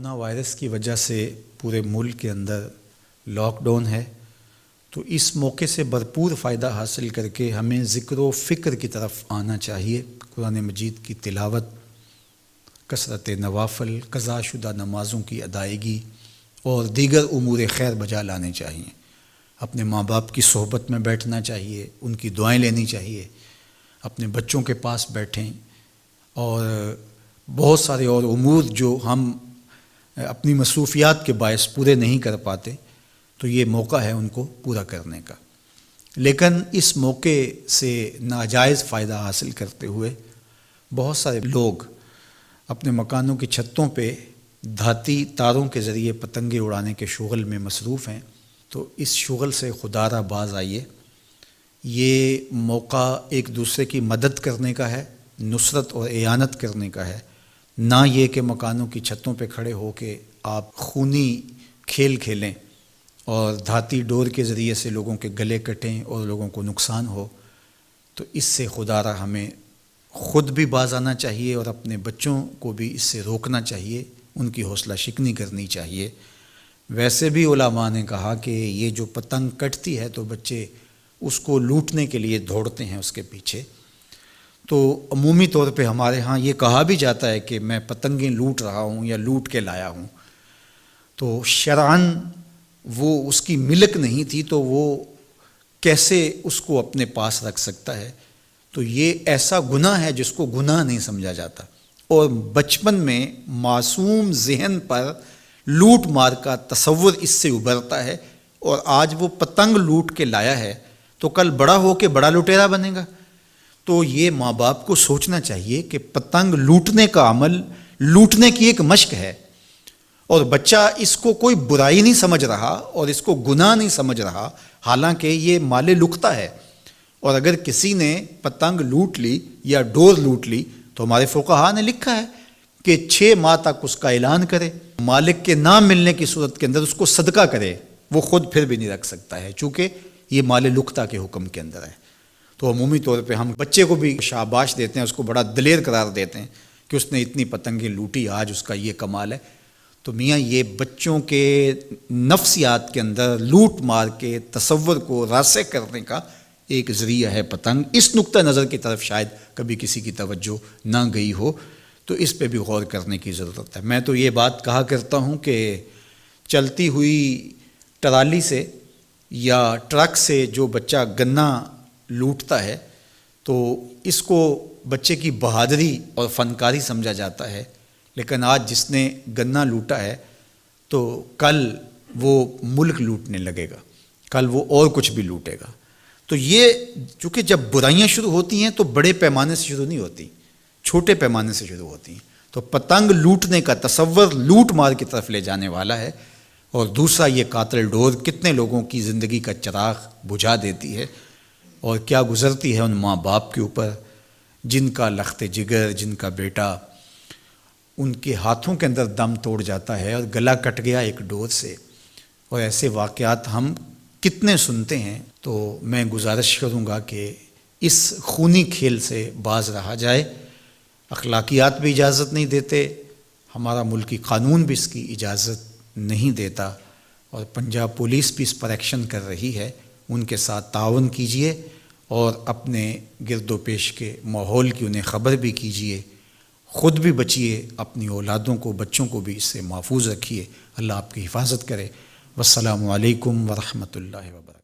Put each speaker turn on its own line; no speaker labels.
Corona virus کی وجہ سے پورے ملک کے اندر لاک ڈاؤن ہے، تو اس موقع سے بھرپور فائدہ حاصل کر کے ہمیں ذکر و فکر کی طرف آنا چاہیے۔ قرآن مجید کی تلاوت، کثرت نوافل، قضا شدہ نمازوں کی ادائیگی اور دیگر امور خیر بجا لانے چاہیے۔ اپنے ماں باپ کی صحبت میں بیٹھنا چاہیے، ان کی دعائیں لینی چاہیے، اپنے بچوں کے پاس بیٹھیں، اور بہت سارے اور امور جو ہم اپنی مصروفیات کے باعث پورے نہیں کر پاتے، تو یہ موقع ہے ان کو پورا کرنے کا۔ لیکن اس موقع سے ناجائز فائدہ حاصل کرتے ہوئے بہت سارے لوگ اپنے مکانوں کی چھتوں پہ دھاتی تاروں کے ذریعے پتنگیں اڑانے کے شغل میں مصروف ہیں، تو اس شغل سے خدا را باز آئیے۔ یہ موقع ایک دوسرے کی مدد کرنے کا ہے، نصرت اور اعانت کرنے کا ہے، نہ یہ کہ مکانوں کی چھتوں پہ کھڑے ہو کے آپ خونی کھیل کھیلیں اور دھاتی ڈور کے ذریعے سے لوگوں کے گلے کٹیں اور لوگوں کو نقصان ہو۔ تو اس سے خدا را ہمیں خود بھی باز آنا چاہیے اور اپنے بچوں کو بھی اس سے روکنا چاہیے، ان کی حوصلہ شکنی کرنی چاہیے۔ ویسے بھی علماء نے کہا کہ یہ جو پتنگ کٹتی ہے تو بچے اس کو لوٹنے کے لیے دوڑتے ہیں اس کے پیچھے، تو عمومی طور پہ ہمارے ہاں یہ کہا بھی جاتا ہے کہ میں پتنگیں لوٹ رہا ہوں یا لوٹ کے لایا ہوں، تو شرعاً وہ اس کی ملک نہیں تھی، تو وہ کیسے اس کو اپنے پاس رکھ سکتا ہے؟ تو یہ ایسا گناہ ہے جس کو گناہ نہیں سمجھا جاتا، اور بچپن میں معصوم ذہن پر لوٹ مار کا تصور اس سے ابھرتا ہے، اور آج وہ پتنگ لوٹ کے لایا ہے تو کل بڑا ہو کے بڑا لٹیرا بنے گا۔ تو یہ ماں باپ کو سوچنا چاہیے کہ پتنگ لوٹنے کا عمل لوٹنے کی ایک مشق ہے، اور بچہ اس کو کوئی برائی نہیں سمجھ رہا اور اس کو گناہ نہیں سمجھ رہا، حالانکہ یہ مال لقطہ ہے۔ اور اگر کسی نے پتنگ لوٹ لی یا ڈور لوٹ لی تو ہمارے فقہا نے لکھا ہے کہ 6 ماہ تک اس کا اعلان کرے، مالک کے نہ ملنے کی صورت کے اندر اس کو صدقہ کرے، وہ خود پھر بھی نہیں رکھ سکتا ہے، چونکہ یہ مال لقطہ کے حکم کے اندر ہے۔ تو عمومی طور پہ ہم بچے کو بھی شاباش دیتے ہیں، اس کو بڑا دلیر قرار دیتے ہیں کہ اس نے اتنی پتنگیں لوٹی، آج اس کا یہ کمال ہے۔ تو میاں یہ بچوں کے نفسیات کے اندر لوٹ مار کے تصور کو راسخ کرنے کا ایک ذریعہ ہے پتنگ۔ اس نقطہ نظر کی طرف شاید کبھی کسی کی توجہ نہ گئی ہو، تو اس پہ بھی غور کرنے کی ضرورت ہے۔ میں تو یہ بات کہا کرتا ہوں کہ چلتی ہوئی ٹرالی سے یا ٹرک سے جو بچہ گنا لوٹتا ہے تو اس کو بچے کی بہادری اور فنکاری سمجھا جاتا ہے، لیکن آج جس نے گنا لوٹا ہے تو کل وہ ملک لوٹنے لگے گا، کل وہ اور کچھ بھی لوٹے گا۔ تو یہ چونکہ جب برائیاں شروع ہوتی ہیں تو بڑے پیمانے سے شروع نہیں ہوتی، چھوٹے پیمانے سے شروع ہوتی ہیں۔ تو پتنگ لوٹنے کا تصور لوٹ مار کی طرف لے جانے والا ہے، اور دوسرا یہ قاتل ڈور کتنے لوگوں کی زندگی کا چراغ بجھا دیتی ہے، اور کیا گزرتی ہے ان ماں باپ کے اوپر جن کا لخت جگر، جن کا بیٹا ان کے ہاتھوں کے اندر دم توڑ جاتا ہے اور گلا کٹ گیا ایک ڈور سے۔ اور ایسے واقعات ہم کتنے سنتے ہیں۔ تو میں گزارش کروں گا کہ اس خونی کھیل سے باز رہا جائے۔ اخلاقیات بھی اجازت نہیں دیتے، ہمارا ملکی قانون بھی اس کی اجازت نہیں دیتا، اور پنجاب پولیس بھی اس پر ایکشن کر رہی ہے۔ ان کے ساتھ تعاون کیجیے اور اپنے گرد و پیش کے ماحول کی انہیں خبر بھی کیجیے، خود بھی بچیے، اپنی اولادوں کو، بچوں کو بھی اس سے محفوظ رکھیے۔ اللہ آپ کی حفاظت کرے۔ والسلام علیکم ورحمۃ اللہ وبرکاتہ۔